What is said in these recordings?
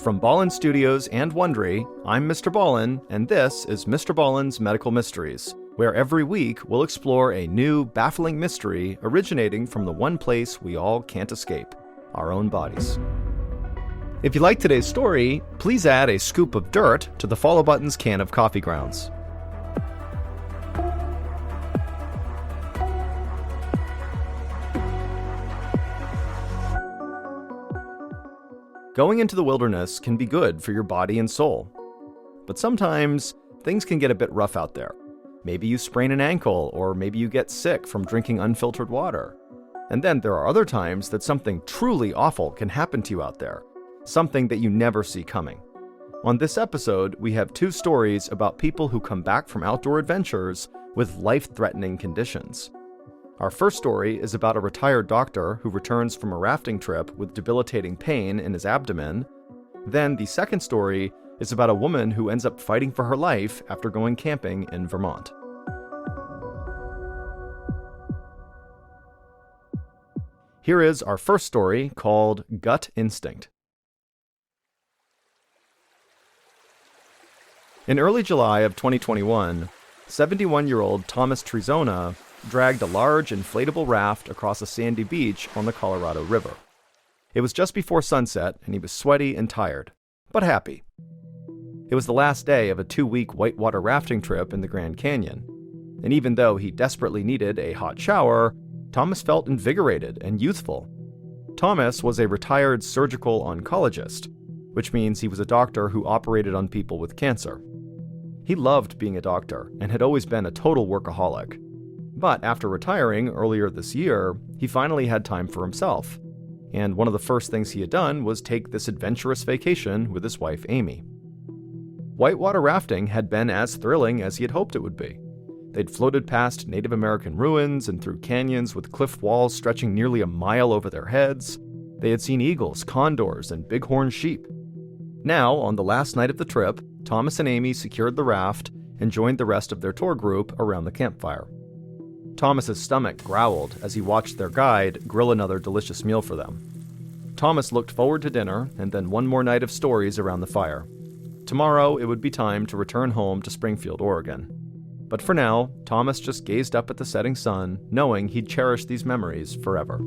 From Ballen Studios and Wondery, I'm Mr. Ballen, and this is Mr. Ballen's Medical Mysteries, where every week we'll explore a new, baffling mystery originating from the one place we all can't escape, our own bodies. If you like today's story, please add a scoop of dirt to the follow button's can of coffee grounds. Going into the wilderness can be good for your body and soul. But sometimes, things can get a bit rough out there. Maybe you sprain an ankle, or maybe you get sick from drinking unfiltered water. And then there are other times that something truly awful can happen to you out there. Something that you never see coming. On this episode, we have two stories about people who come back from outdoor adventures with life-threatening conditions. Our first story is about a retired doctor who returns from a rafting trip with debilitating pain in his abdomen. Then the second story is about a woman who ends up fighting for her life after going camping in Vermont. Here is our first story called Gut Instinct. In early July of 2021, 71-year-old Thomas Trizona dragged a large inflatable raft across a sandy beach on the Colorado River. It was just before sunset, and he was sweaty and tired, but happy. It was the last day of a 2-week whitewater rafting trip in the Grand Canyon, and even though he desperately needed a hot shower, Thomas felt invigorated and youthful. Thomas was a retired surgical oncologist, which means he was a doctor who operated on people with cancer. He loved being a doctor and had always been a total workaholic. But after retiring earlier this year, he finally had time for himself. And one of the first things he had done was take this adventurous vacation with his wife, Amy. Whitewater rafting had been as thrilling as he had hoped it would be. They'd floated past Native American ruins and through canyons with cliff walls stretching nearly a mile over their heads. They had seen eagles, condors, and bighorn sheep. Now, on the last night of the trip, Thomas and Amy secured the raft and joined the rest of their tour group around the campfire. Thomas's stomach growled as he watched their guide grill another delicious meal for them. Thomas looked forward to dinner and then one more night of stories around the fire. Tomorrow, it would be time to return home to Springfield, Oregon. But for now, Thomas just gazed up at the setting sun, knowing he'd cherish these memories forever.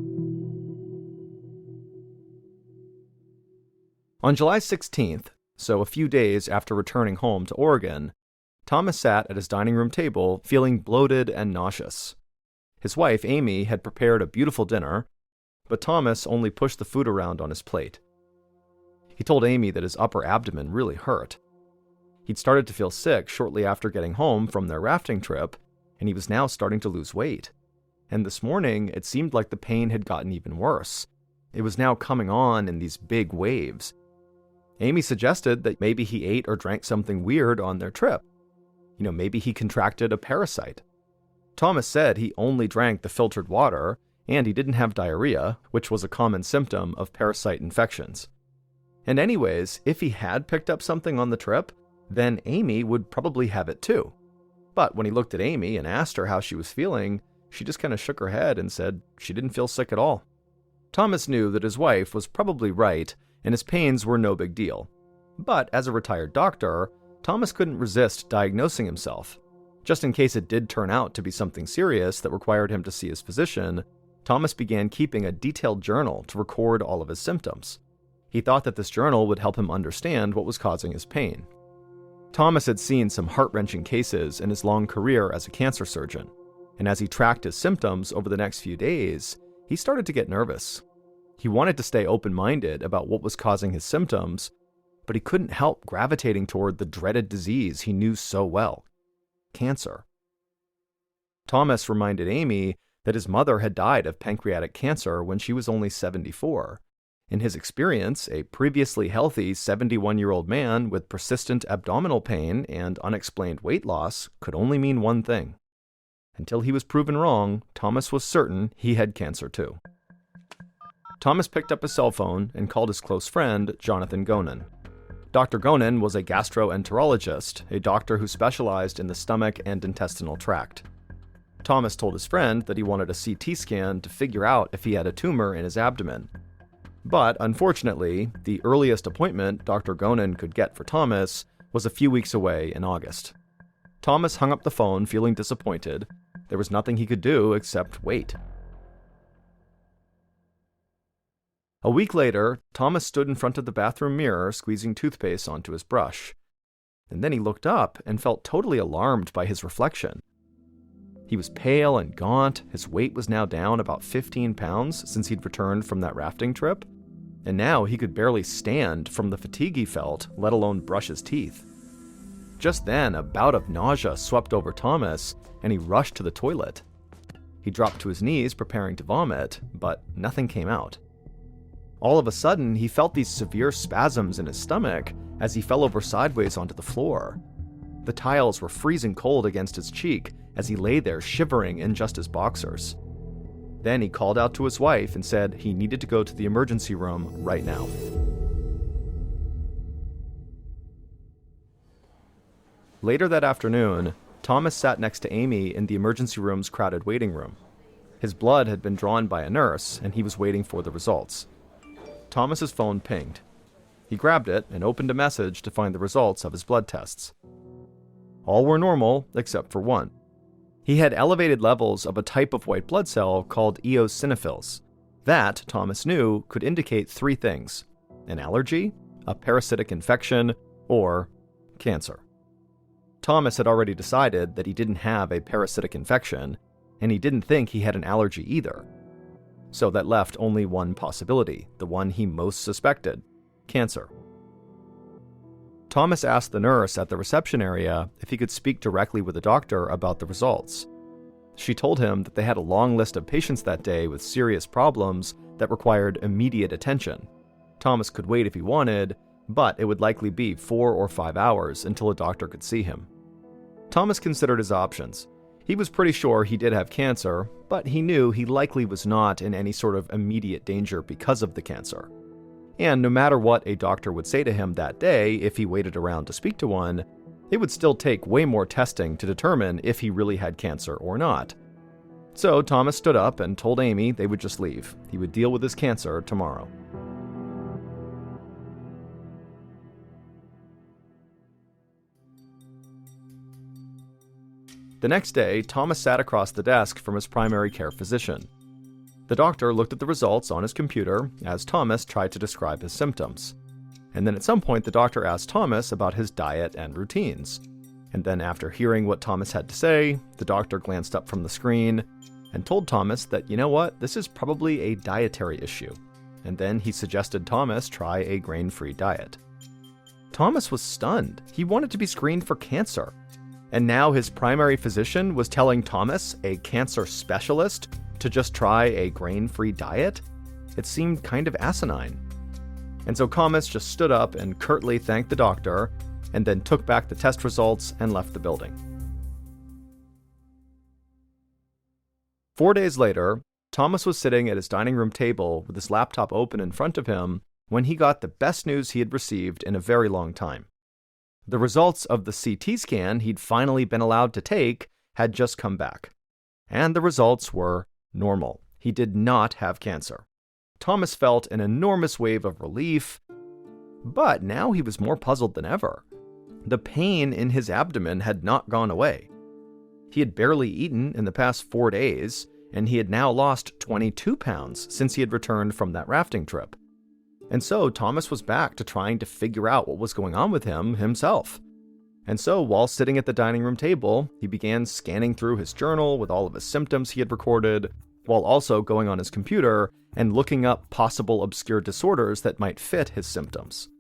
On July 16th, so a few days after returning home to Oregon, Thomas sat at his dining room table feeling bloated and nauseous. His wife, Amy, had prepared a beautiful dinner, but Thomas only pushed the food around on his plate. He told Amy that his upper abdomen really hurt. He'd started to feel sick shortly after getting home from their rafting trip, and he was now starting to lose weight. And this morning, it seemed like the pain had gotten even worse. It was now coming on in these big waves. Amy suggested that maybe he ate or drank something weird on their trip. Maybe he contracted a parasite. Thomas said he only drank the filtered water, and he didn't have diarrhea, which was a common symptom of parasite infections. And anyways, if he had picked up something on the trip, then Amy would probably have it too. But when he looked at Amy and asked her how she was feeling, she just kind of shook her head and said she didn't feel sick at all. Thomas knew that his wife was probably right, and his pains were no big deal. But as a retired doctor, Thomas couldn't resist diagnosing himself. Just in case it did turn out to be something serious that required him to see his physician, Thomas began keeping a detailed journal to record all of his symptoms. He thought that this journal would help him understand what was causing his pain. Thomas had seen some heart-wrenching cases in his long career as a cancer surgeon, and as he tracked his symptoms over the next few days, he started to get nervous. He wanted to stay open-minded about what was causing his symptoms, but he couldn't help gravitating toward the dreaded disease he knew so well: cancer. Thomas reminded Amy that his mother had died of pancreatic cancer when she was only 74. In his experience, a previously healthy 71-year-old man with persistent abdominal pain and unexplained weight loss could only mean one thing. Until he was proven wrong, Thomas was certain he had cancer too. Thomas picked up his cell phone and called his close friend, Jonathan Gonen. Dr. Gonen was a gastroenterologist, a doctor who specialized in the stomach and intestinal tract. Thomas told his friend that he wanted a CT scan to figure out if he had a tumor in his abdomen. But unfortunately, the earliest appointment Dr. Gonen could get for Thomas was a few weeks away in August. Thomas hung up the phone feeling disappointed. There was nothing he could do except wait. A week later, Thomas stood in front of the bathroom mirror squeezing toothpaste onto his brush. And then he looked up and felt totally alarmed by his reflection. He was pale and gaunt, his weight was now down about 15 pounds since he'd returned from that rafting trip, and now he could barely stand from the fatigue he felt, let alone brush his teeth. Just then, a bout of nausea swept over Thomas, and he rushed to the toilet. He dropped to his knees preparing to vomit, but nothing came out. All of a sudden, he felt these severe spasms in his stomach as he fell over sideways onto the floor. The tiles were freezing cold against his cheek as he lay there shivering in just his boxers. Then he called out to his wife and said he needed to go to the emergency room right now. Later that afternoon, Thomas sat next to Amy in the emergency room's crowded waiting room. His blood had been drawn by a nurse, and he was waiting for the results. Thomas's phone pinged. He grabbed it and opened a message to find the results of his blood tests. All were normal except for one. He had elevated levels of a type of white blood cell called eosinophils. That, Thomas knew, could indicate three things: an allergy, a parasitic infection, or cancer. Thomas had already decided that he didn't have a parasitic infection, and he didn't think he had an allergy either. So that left only one possibility, the one he most suspected: cancer. Thomas asked the nurse at the reception area if he could speak directly with the doctor about the results. She told him that they had a long list of patients that day with serious problems that required immediate attention. Thomas could wait if he wanted, but it would likely be 4 or 5 hours until a doctor could see him. Thomas considered his options. He was pretty sure he did have cancer, but he knew he likely was not in any sort of immediate danger because of the cancer. And no matter what a doctor would say to him that day if he waited around to speak to one, it would still take way more testing to determine if he really had cancer or not. So Thomas stood up and told Amy they would just leave. He would deal with his cancer tomorrow. The next day, Thomas sat across the desk from his primary care physician. The doctor looked at the results on his computer as Thomas tried to describe his symptoms. And then at some point, the doctor asked Thomas about his diet and routines. And then after hearing what Thomas had to say, the doctor glanced up from the screen and told Thomas that, you know what, this is probably a dietary issue. And then he suggested Thomas try a grain-free diet. Thomas was stunned. He wanted to be screened for cancer. And now his primary physician was telling Thomas, a cancer specialist, to just try a grain-free diet? It seemed kind of asinine. And so Thomas just stood up and curtly thanked the doctor, and then took back the test results and left the building. 4 days later, Thomas was sitting at his dining room table with his laptop open in front of him when he got the best news he had received in a very long time. The results of the CT scan he'd finally been allowed to take had just come back. And the results were normal. He did not have cancer. Thomas felt an enormous wave of relief, but now he was more puzzled than ever. The pain in his abdomen had not gone away. He had barely eaten in the past 4 days, and he had now lost 22 pounds since he had returned from that rafting trip. And so Thomas was back to trying to figure out what was going on with him himself. And so while sitting at the dining room table, he began scanning through his journal with all of his symptoms he had recorded, while also going on his computer and looking up possible obscure disorders that might fit his symptoms.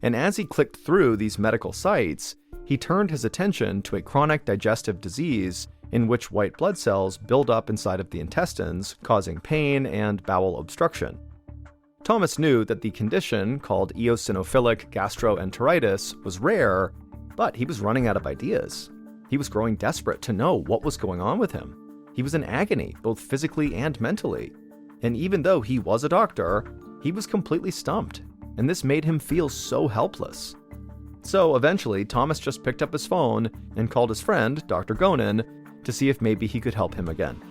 And as he clicked through these medical sites, he turned his attention to a chronic digestive disease in which white blood cells build up inside of the intestines, causing pain and bowel obstruction. Thomas knew that the condition, called eosinophilic gastroenteritis, was rare, but he was running out of ideas. He was growing desperate to know what was going on with him. He was in agony, both physically and mentally. And even though he was a doctor, he was completely stumped, and this made him feel so helpless. So eventually, Thomas just picked up his phone and called his friend, Dr. Gonen, to see if maybe he could help him again.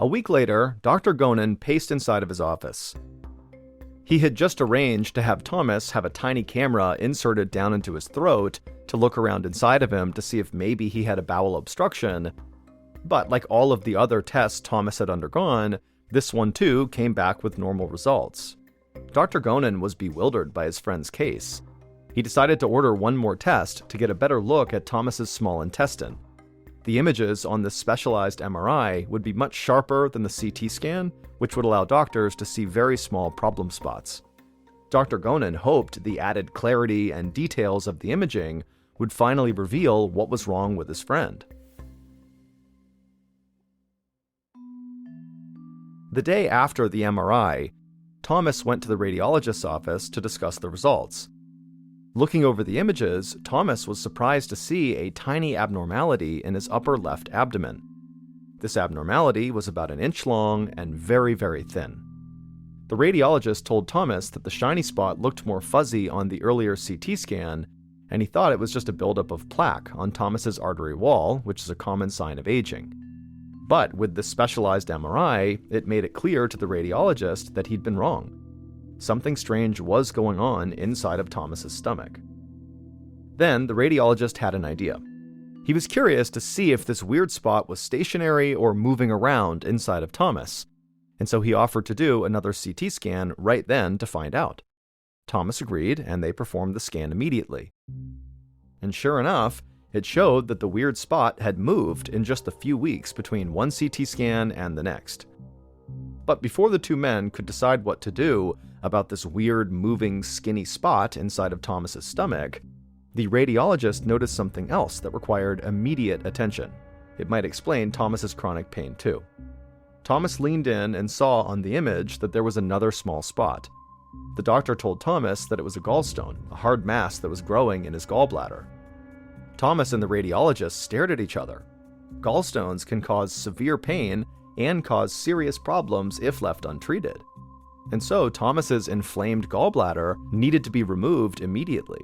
A week later, Dr. Gonen paced inside of his office. He had just arranged to have Thomas have a tiny camera inserted down into his throat to look around inside of him to see if maybe he had a bowel obstruction. But like all of the other tests Thomas had undergone, this one too came back with normal results. Dr. Gonen was bewildered by his friend's case. He decided to order one more test to get a better look at Thomas's small intestine. The images on this specialized MRI would be much sharper than the CT scan, which would allow doctors to see very small problem spots. Dr. Gonen hoped the added clarity and details of the imaging would finally reveal what was wrong with his friend. The day after the MRI, Thomas went to the radiologist's office to discuss the results. Looking over the images, Thomas was surprised to see a tiny abnormality in his upper left abdomen. This abnormality was about an inch long and very, very thin. The radiologist told Thomas that the shiny spot looked more fuzzy on the earlier CT scan, and he thought it was just a buildup of plaque on Thomas's artery wall, which is a common sign of aging. But with this specialized MRI, it made it clear to the radiologist that he'd been wrong. Something strange was going on inside of Thomas's stomach. Then the radiologist had an idea. He was curious to see if this weird spot was stationary or moving around inside of Thomas, and so he offered to do another CT scan right then to find out. Thomas agreed, and they performed the scan immediately. And sure enough, it showed that the weird spot had moved in just a few weeks between one CT scan and the next. But before the two men could decide what to do about this weird moving skinny spot inside of Thomas's stomach, the radiologist noticed something else that required immediate attention. It might explain Thomas's chronic pain too. Thomas leaned in and saw on the image that there was another small spot. The doctor told Thomas that it was a gallstone, a hard mass that was growing in his gallbladder. Thomas and the radiologist stared at each other. Gallstones can cause severe pain and cause serious problems if left untreated. And so Thomas's inflamed gallbladder needed to be removed immediately.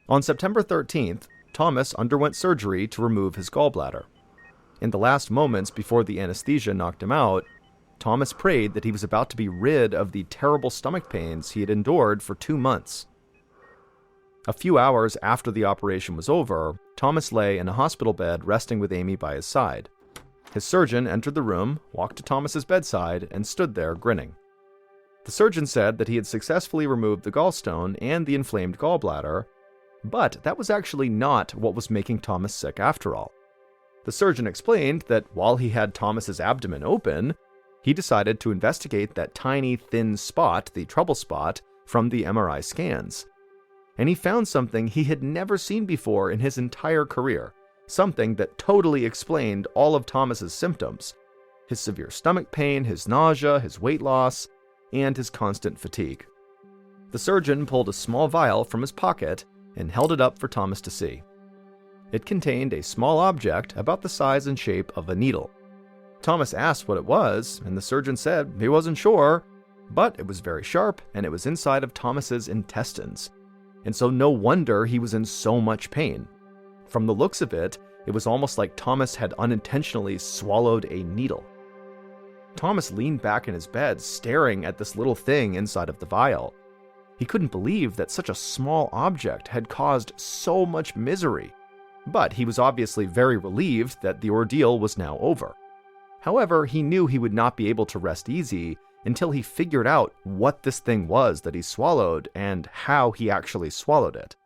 On September 13th, Thomas underwent surgery to remove his gallbladder. In the last moments before the anesthesia knocked him out, Thomas prayed that he was about to be rid of the terrible stomach pains he had endured for 2 months. A few hours after the operation was over, Thomas lay in a hospital bed resting with Amy by his side. His surgeon entered the room, walked to Thomas's bedside, and stood there grinning. The surgeon said that he had successfully removed the gallstone and the inflamed gallbladder, but that was actually not what was making Thomas sick after all. The surgeon explained that while he had Thomas's abdomen open, he decided to investigate that tiny, thin spot, the trouble spot, from the MRI scans. And he found something he had never seen before in his entire career, something that totally explained all of Thomas's symptoms: his severe stomach pain, his nausea, his weight loss, and his constant fatigue. The surgeon pulled a small vial from his pocket and held it up for Thomas to see. It contained a small object about the size and shape of a needle. Thomas asked what it was, and the surgeon said he wasn't sure, but it was very sharp, and it was inside of Thomas's intestines. And so no wonder he was in so much pain. From the looks of it, it was almost like Thomas had unintentionally swallowed a needle. Thomas leaned back in his bed, staring at this little thing inside of the vial. He couldn't believe that such a small object had caused so much misery. But he was obviously very relieved that the ordeal was now over. However, he knew he would not be able to rest easy until he figured out what this thing was that he swallowed and how he actually swallowed it.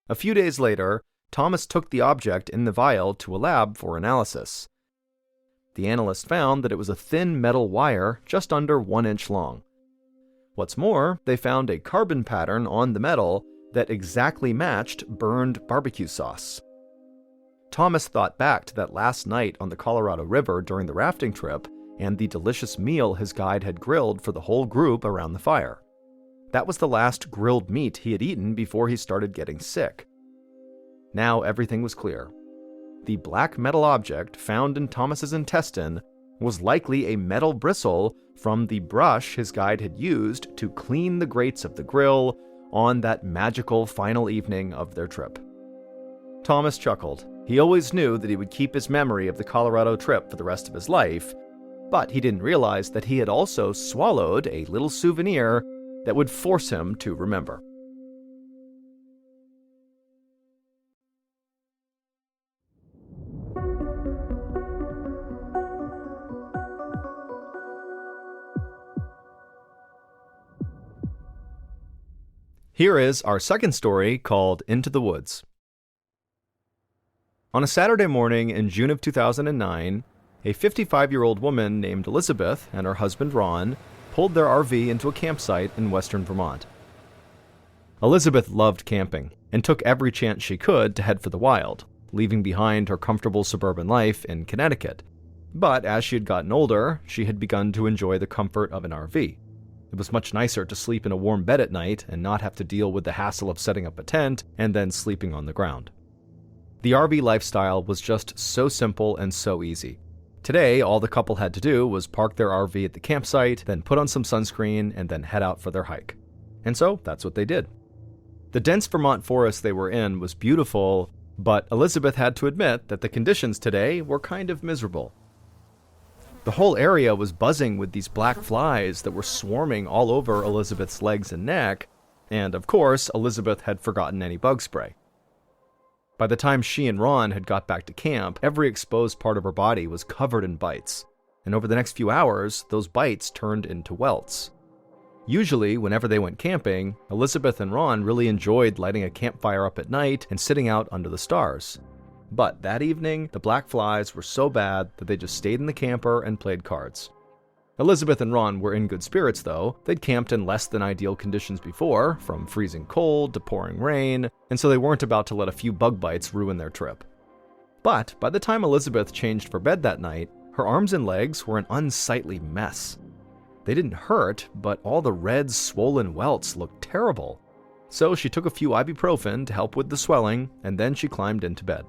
A few days later, Thomas took the object in the vial to a lab for analysis. The analyst found that it was a thin metal wire just under 1 inch long. What's more, they found a carbon pattern on the metal that exactly matched burned barbecue sauce. Thomas thought back to that last night on the Colorado River during the rafting trip and the delicious meal his guide had grilled for the whole group around the fire. That was the last grilled meat he had eaten before he started getting sick. Now everything was clear. The black metal object found in Thomas's intestine was likely a metal bristle from the brush his guide had used to clean the grates of the grill on that magical final evening of their trip. Thomas chuckled. He always knew that he would keep his memory of the Colorado trip for the rest of his life, but he didn't realize that he had also swallowed a little souvenir that would force him to remember. Here is our second story called Into the Woods. On a Saturday morning in June of 2009, a 55-year-old woman named Elizabeth and her husband Ron pulled their RV into a campsite in western Vermont. Elizabeth loved camping and took every chance she could to head for the wild, leaving behind her comfortable suburban life in Connecticut. But as she had gotten older, she had begun to enjoy the comfort of an RV. It was much nicer to sleep in a warm bed at night and not have to deal with the hassle of setting up a tent and then sleeping on the ground. The RV lifestyle was just so simple and so easy. Today, all the couple had to do was park their RV at the campsite, then put on some sunscreen, and then head out for their hike. And so, that's what they did. The dense Vermont forest they were in was beautiful, but Elizabeth had to admit that the conditions today were kind of miserable. The whole area was buzzing with these black flies that were swarming all over Elizabeth's legs and neck, and of course, Elizabeth had forgotten any bug spray. By the time she and Ron had got back to camp, every exposed part of her body was covered in bites, and over the next few hours, those bites turned into welts. Usually, whenever they went camping, Elizabeth and Ron really enjoyed lighting a campfire up at night and sitting out under the stars. But that evening, the black flies were so bad that they just stayed in the camper and played cards. Elizabeth and Ron were in good spirits, though. They'd camped in less than ideal conditions before, from freezing cold to pouring rain, and so they weren't about to let a few bug bites ruin their trip. But by the time Elizabeth changed for bed that night, her arms and legs were an unsightly mess. They didn't hurt, but all the red, swollen welts looked terrible. So she took a few ibuprofen to help with the swelling, and then she climbed into bed.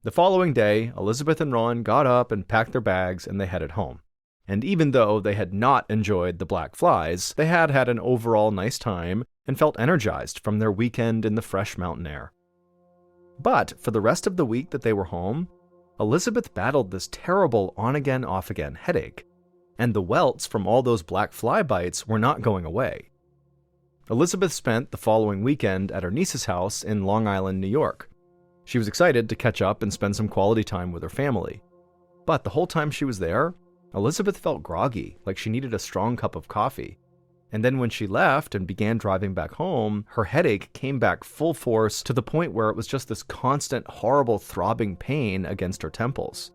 The following day, Elizabeth and Ron got up and packed their bags and they headed home. And even though they had not enjoyed the black flies, they had had an overall nice time and felt energized from their weekend in the fresh mountain air. But for the rest of the week that they were home, Elizabeth battled this terrible on-again, off-again headache, and the welts from all those black fly bites were not going away. Elizabeth spent the following weekend at her niece's house in Long Island, New York. She was excited to catch up and spend some quality time with her family. But the whole time she was there, Elizabeth felt groggy, like she needed a strong cup of coffee. And then when she left and began driving back home, her headache came back full force to the point where it was just this constant, horrible throbbing pain against her temples.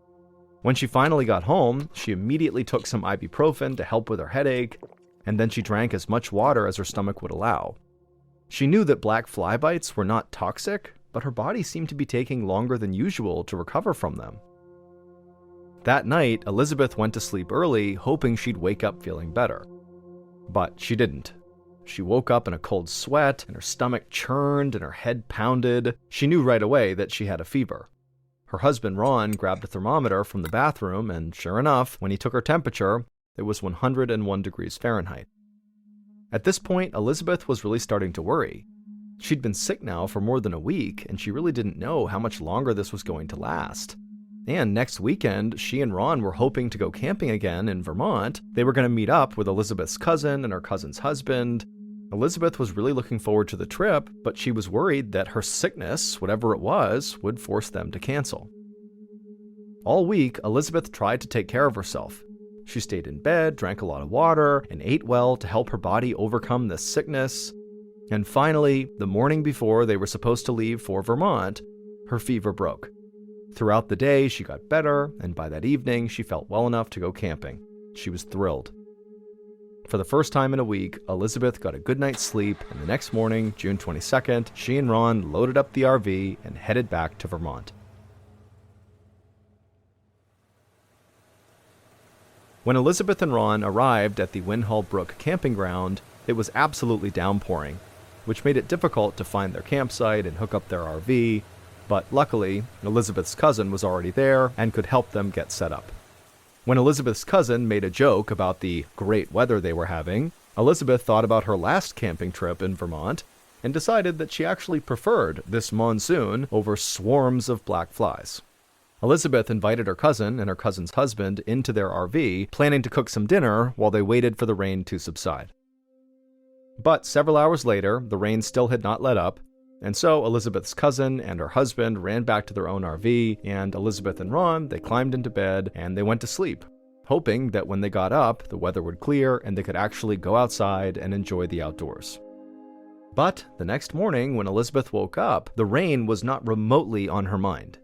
When she finally got home, she immediately took some ibuprofen to help with her headache, and then she drank as much water as her stomach would allow. She knew that black fly bites were not toxic, but her body seemed to be taking longer than usual to recover from them. That night, Elizabeth went to sleep early, hoping she'd wake up feeling better. But she didn't. She woke up in a cold sweat, and her stomach churned and her head pounded. She knew right away that she had a fever. Her husband Ron grabbed a thermometer from the bathroom, and sure enough, when he took her temperature, it was 101 degrees Fahrenheit. At this point, Elizabeth was really starting to worry. She'd been sick now for more than a week, and she really didn't know how much longer this was going to last. And next weekend, she and Ron were hoping to go camping again in Vermont. They were going to meet up with Elizabeth's cousin and her cousin's husband. Elizabeth was really looking forward to the trip, but she was worried that her sickness, whatever it was, would force them to cancel. All week, Elizabeth tried to take care of herself. She stayed in bed, drank a lot of water, and ate well to help her body overcome this sickness. And finally, the morning before they were supposed to leave for Vermont, her fever broke. Throughout the day, she got better, and by that evening, she felt well enough to go camping. She was thrilled. For the first time in a week, Elizabeth got a good night's sleep, and the next morning, June 22nd, she and Ron loaded up the RV and headed back to Vermont. When Elizabeth and Ron arrived at the Winhall Brook camping ground, it was absolutely downpouring, which made it difficult to find their campsite and hook up their RV, but luckily, Elizabeth's cousin was already there and could help them get set up. When Elizabeth's cousin made a joke about the great weather they were having, Elizabeth thought about her last camping trip in Vermont, and decided that she actually preferred this monsoon over swarms of black flies. Elizabeth invited her cousin and her cousin's husband into their RV, planning to cook some dinner while they waited for the rain to subside. But several hours later, the rain still had not let up, and so Elizabeth's cousin and her husband ran back to their own RV, and Elizabeth and Ron, they climbed into bed and they went to sleep, hoping that when they got up, the weather would clear and they could actually go outside and enjoy the outdoors. But the next morning, when Elizabeth woke up, the rain was not remotely on her mind.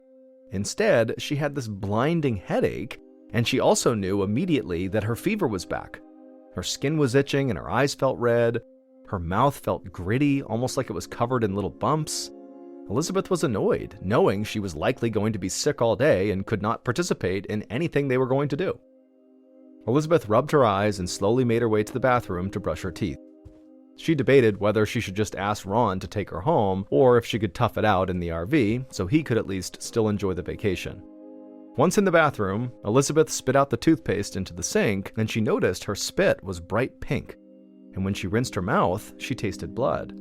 Instead, she had this blinding headache, and she also knew immediately that her fever was back. Her skin was itching and her eyes felt red. Her mouth felt gritty, almost like it was covered in little bumps. Elizabeth was annoyed, knowing she was likely going to be sick all day and could not participate in anything they were going to do. Elizabeth rubbed her eyes and slowly made her way to the bathroom to brush her teeth. She debated whether she should just ask Ron to take her home, or if she could tough it out in the RV so he could at least still enjoy the vacation. Once in the bathroom, Elizabeth spit out the toothpaste into the sink, and she noticed her spit was bright pink. And when she rinsed her mouth, she tasted blood.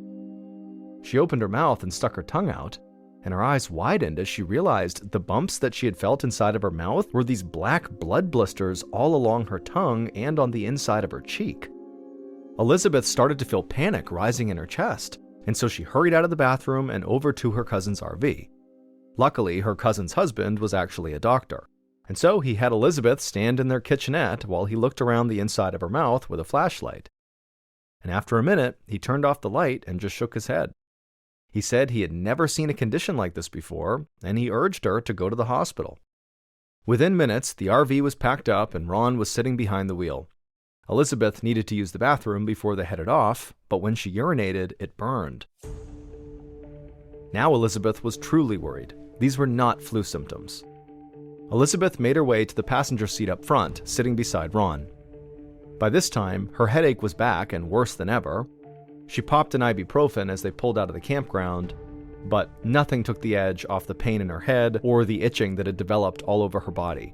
She opened her mouth and stuck her tongue out, and her eyes widened as she realized the bumps that she had felt inside of her mouth were these black blood blisters all along her tongue and on the inside of her cheek. Elizabeth started to feel panic rising in her chest, and so she hurried out of the bathroom and over to her cousin's RV. Luckily, her cousin's husband was actually a doctor, and so he had Elizabeth stand in their kitchenette while he looked around the inside of her mouth with a flashlight. And after a minute, he turned off the light and just shook his head. He said he had never seen a condition like this before, and he urged her to go to the hospital. Within minutes, the RV was packed up and Ron was sitting behind the wheel. Elizabeth needed to use the bathroom before they headed off, but when she urinated, it burned. Now Elizabeth was truly worried. These were not flu symptoms. Elizabeth made her way to the passenger seat up front, sitting beside Ron. By this time, her headache was back and worse than ever. She popped an ibuprofen as they pulled out of the campground, but nothing took the edge off the pain in her head or the itching that had developed all over her body.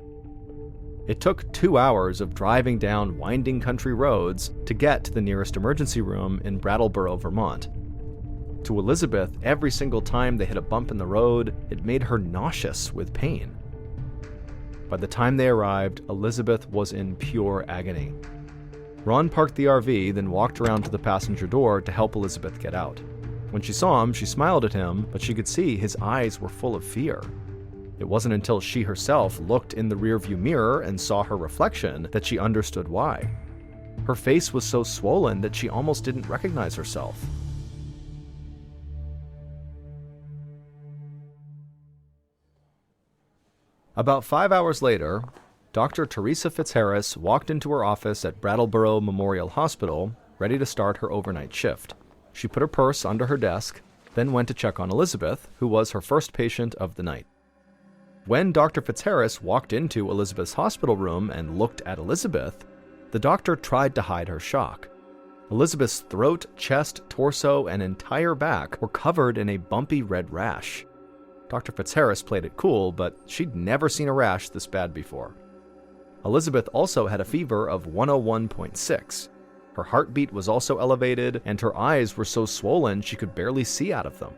It took 2 hours of driving down winding country roads to get to the nearest emergency room in Brattleboro, Vermont. To Elizabeth, every single time they hit a bump in the road, it made her nauseous with pain. By the time they arrived, Elizabeth was in pure agony. Ron parked the RV, then walked around to the passenger door to help Elizabeth get out. When she saw him, she smiled at him, but she could see his eyes were full of fear. It wasn't until she herself looked in the rearview mirror and saw her reflection that she understood why. Her face was so swollen that she almost didn't recognize herself. About 5 hours later, Dr. Teresa Fitzharris walked into her office at Brattleboro Memorial Hospital, ready to start her overnight shift. She put her purse under her desk, then went to check on Elizabeth, who was her first patient of the night. When Dr. Fitzharris walked into Elizabeth's hospital room and looked at Elizabeth, the doctor tried to hide her shock. Elizabeth's throat, chest, torso, and entire back were covered in a bumpy red rash. Dr. Fitzharris played it cool, but she'd never seen a rash this bad before. Elizabeth also had a fever of 101.6. Her heartbeat was also elevated, and her eyes were so swollen she could barely see out of them.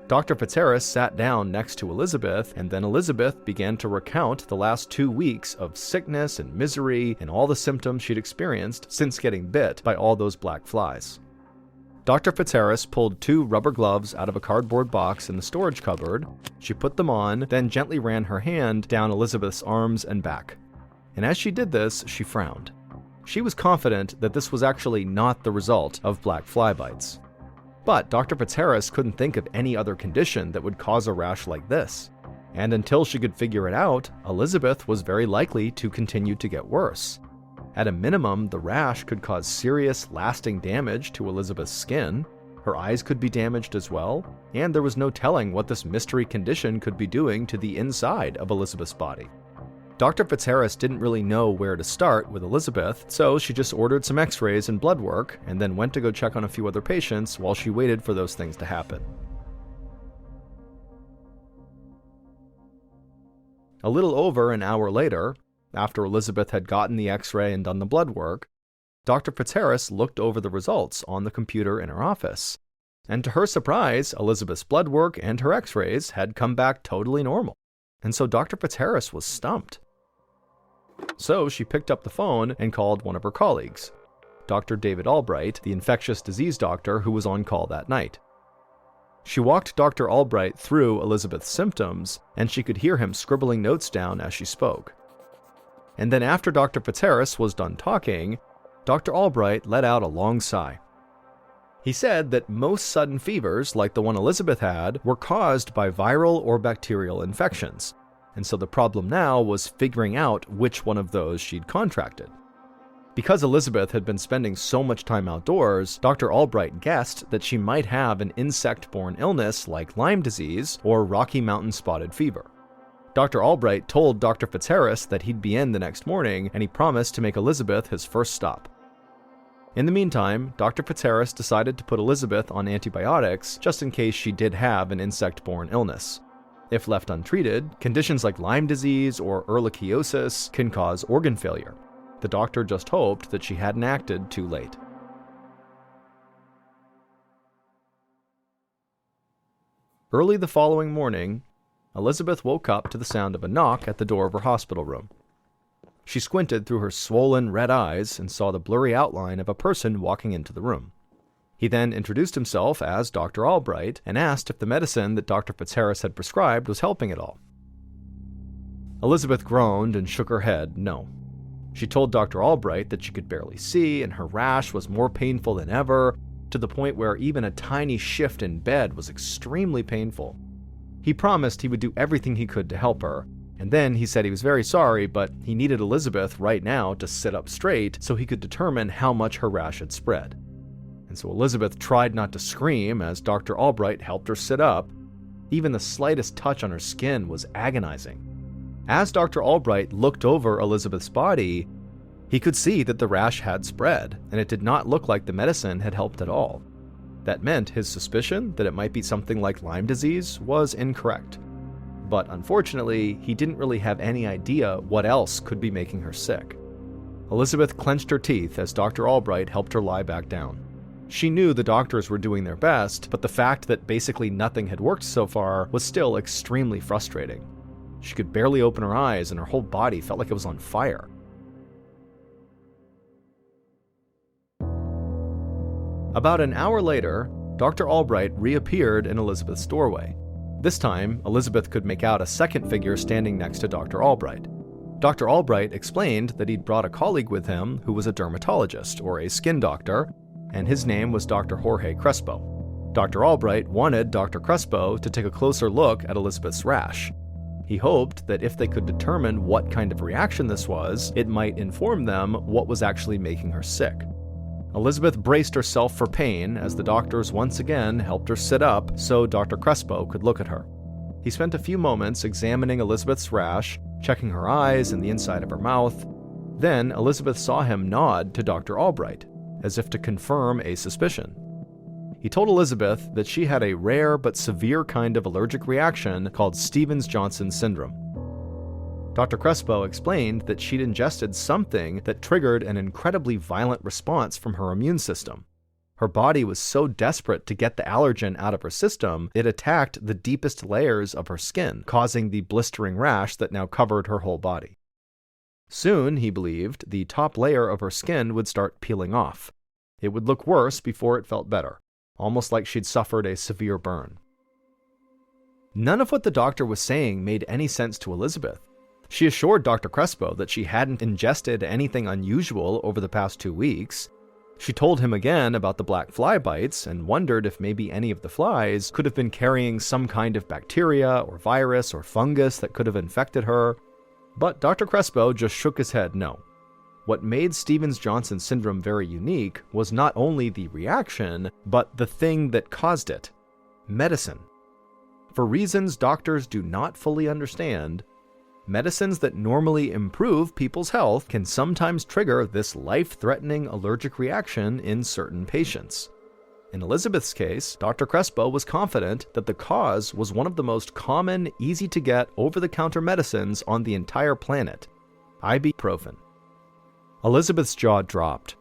Dr. Fitzharris sat down next to Elizabeth, and then Elizabeth began to recount the last 2 weeks of sickness and misery and all the symptoms she'd experienced since getting bit by all those black flies. Dr. Fitzharris pulled 2 rubber gloves out of a cardboard box in the storage cupboard. She put them on, then gently ran her hand down Elizabeth's arms and back. And as she did this, she frowned. She was confident that this was actually not the result of black fly bites. But Dr. Fitzharris couldn't think of any other condition that would cause a rash like this. And until she could figure it out, Elizabeth was very likely to continue to get worse. At a minimum, the rash could cause serious, lasting damage to Elizabeth's skin. Her eyes could be damaged as well, and there was no telling what this mystery condition could be doing to the inside of Elizabeth's body. Dr. Fitzharris didn't really know where to start with Elizabeth, so she just ordered some x-rays and blood work, and then went to go check on a few other patients while she waited for those things to happen. A little over an hour later, after Elizabeth had gotten the x-ray and done the blood work, Dr. Fitzharris looked over the results on the computer in her office, And to her surprise, Elizabeth's blood work and her x-rays had come back totally normal. And so Dr. Fitzharris was stumped. So she picked up the phone and called one of her colleagues, Dr. David Albright, the infectious disease doctor who was on call that night. She walked Dr. Albright through Elizabeth's symptoms, and she could hear him scribbling notes down as she spoke. And then after Dr. Fitzharris was done talking, Dr. Albright let out a long sigh. He said that most sudden fevers, like the one Elizabeth had, were caused by viral or bacterial infections, and so the problem now was figuring out which one of those she'd contracted. Because Elizabeth had been spending so much time outdoors, Dr. Albright guessed that she might have an insect-borne illness like Lyme disease or Rocky Mountain spotted fever. Dr. Albright told Dr. Fitzharris that he'd be in the next morning, and he promised to make Elizabeth his first stop. In the meantime, Dr. Fitzharris decided to put Elizabeth on antibiotics just in case she did have an insect-borne illness. If left untreated, conditions like Lyme disease or ehrlichiosis can cause organ failure. The doctor just hoped that she hadn't acted too late. Early the following morning, Elizabeth woke up to the sound of a knock at the door of her hospital room. She squinted through her swollen red eyes and saw the blurry outline of a person walking into the room. He then introduced himself as Dr. Albright and asked if the medicine that Dr. Fitzharris had prescribed was helping at all. Elizabeth groaned and shook her head no. She told Dr. Albright that she could barely see and her rash was more painful than ever, to the point where even a tiny shift in bed was extremely painful. He promised he would do everything he could to help her, and then he said he was very sorry, but he needed Elizabeth right now to sit up straight so he could determine how much her rash had spread. And so Elizabeth tried not to scream as Dr. Albright helped her sit up. Even the slightest touch on her skin was agonizing. As Dr. Albright looked over Elizabeth's body, he could see that the rash had spread, and it did not look like the medicine had helped at all. That meant his suspicion that it might be something like Lyme disease was incorrect. But unfortunately, he didn't really have any idea what else could be making her sick. Elizabeth clenched her teeth as Dr. Albright helped her lie back down. She knew the doctors were doing their best, but the fact that basically nothing had worked so far was still extremely frustrating. She could barely open her eyes and her whole body felt like it was on fire. About an hour later, Dr. Albright reappeared in Elizabeth's doorway. This time, Elizabeth could make out a second figure standing next to Dr. Albright. Dr. Albright explained that he'd brought a colleague with him who was a dermatologist or a skin doctor, and his name was Dr. Jorge Crespo. Dr. Albright wanted Dr. Crespo to take a closer look at Elizabeth's rash. He hoped that if they could determine what kind of reaction this was, it might inform them what was actually making her sick. Elizabeth braced herself for pain as the doctors once again helped her sit up so Dr. Crespo could look at her. He spent a few moments examining Elizabeth's rash, checking her eyes and the inside of her mouth. Then Elizabeth saw him nod to Dr. Albright, as if to confirm a suspicion. He told Elizabeth that she had a rare but severe kind of allergic reaction called Stevens-Johnson syndrome. Dr. Crespo explained that she'd ingested something that triggered an incredibly violent response from her immune system. Her body was so desperate to get the allergen out of her system, it attacked the deepest layers of her skin, causing the blistering rash that now covered her whole body. Soon, he believed, the top layer of her skin would start peeling off. It would look worse before it felt better, almost like she'd suffered a severe burn. None of what the doctor was saying made any sense to Elizabeth. She assured Dr. Crespo that she hadn't ingested anything unusual over the past 2 weeks. She told him again about the black fly bites and wondered if maybe any of the flies could have been carrying some kind of bacteria or virus or fungus that could have infected her. But Dr. Crespo just shook his head no. What made Stevens-Johnson syndrome very unique was not only the reaction, but the thing that caused it: medicine. For reasons doctors do not fully understand, medicines that normally improve people's health can sometimes trigger this life-threatening allergic reaction in certain patients. In Elizabeth's case, Dr. Crespo was confident that the cause was one of the most common, easy-to-get, over-the-counter medicines on the entire planet: ibuprofen. Elizabeth's jaw dropped.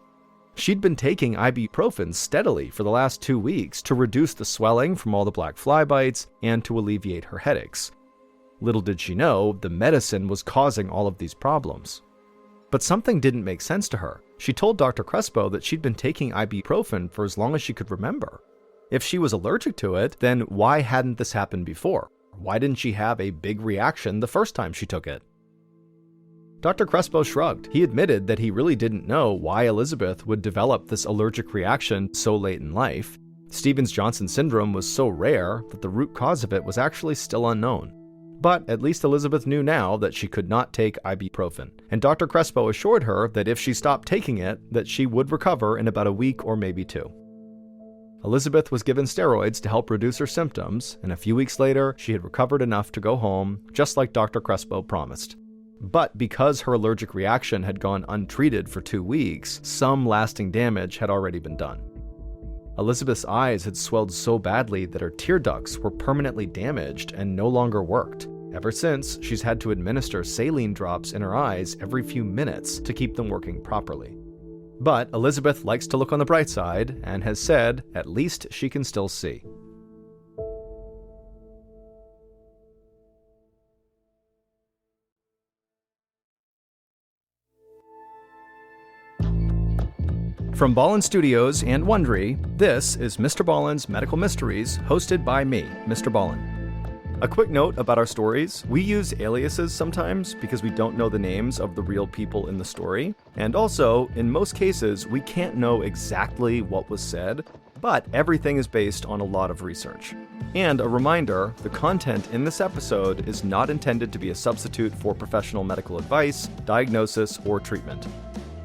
She'd been taking ibuprofen steadily for the last 2 weeks to reduce the swelling from all the black fly bites and to alleviate her headaches. Little did she know, the medicine was causing all of these problems. But something didn't make sense to her. She told Dr. Crespo that she'd been taking ibuprofen for as long as she could remember. If she was allergic to it, then why hadn't this happened before? Why didn't she have a big reaction the first time she took it? Dr. Crespo shrugged. He admitted that he really didn't know why Elizabeth would develop this allergic reaction so late in life. Stevens-Johnson syndrome was so rare that the root cause of it was actually still unknown. But at least Elizabeth knew now that she could not take ibuprofen, and Dr. Crespo assured her that if she stopped taking it, that she would recover in about a week or maybe 2. Elizabeth was given steroids to help reduce her symptoms, and a few weeks later, she had recovered enough to go home, just like Dr. Crespo promised. But because her allergic reaction had gone untreated for 2 weeks, some lasting damage had already been done. Elizabeth's eyes had swelled so badly that her tear ducts were permanently damaged and no longer worked. Ever since, she's had to administer saline drops in her eyes every few minutes to keep them working properly. But Elizabeth likes to look on the bright side and has said, at least she can still see. From Ballen Studios and Wondery, this is MrBallen's Medical Mysteries, hosted by me, Mr. Ballen. A quick note about our stories: we use aliases sometimes because we don't know the names of the real people in the story, and also, in most cases, we can't know exactly what was said, but everything is based on a lot of research. And a reminder, the content in this episode is not intended to be a substitute for professional medical advice, diagnosis, or treatment.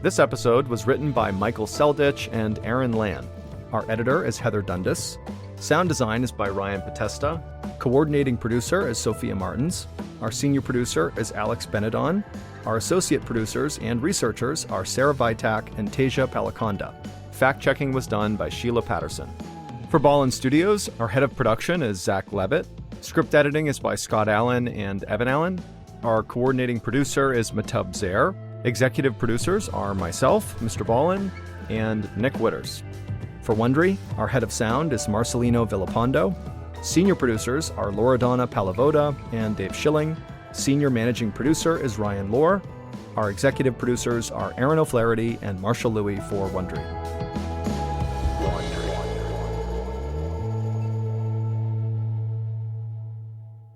This episode was written by Michael Selditch and Aaron Lan. Our editor is Heather Dundas. Sound design is by Ryan Potesta. Coordinating producer is Sophia Martins. Our senior producer is Alex Benedon. Our associate producers and researchers are Sarah Vitak and Teja Palakonda. Fact-checking was done by Sheila Patterson. For Ballen Studios, our head of production is Zach Levitt. Script editing is by Scott Allen and Evan Allen. Our coordinating producer is Matub Zaire. Executive producers are myself, Mr. Ballen, and Nick Witters. For Wondery, our head of sound is Marcelino Villapando. Senior producers are Loredana Palavoda and Dave Schilling. Senior managing producer is Ryan Lohr. Our executive producers are Aaron O'Flaherty and Marshall Louie for Wondery.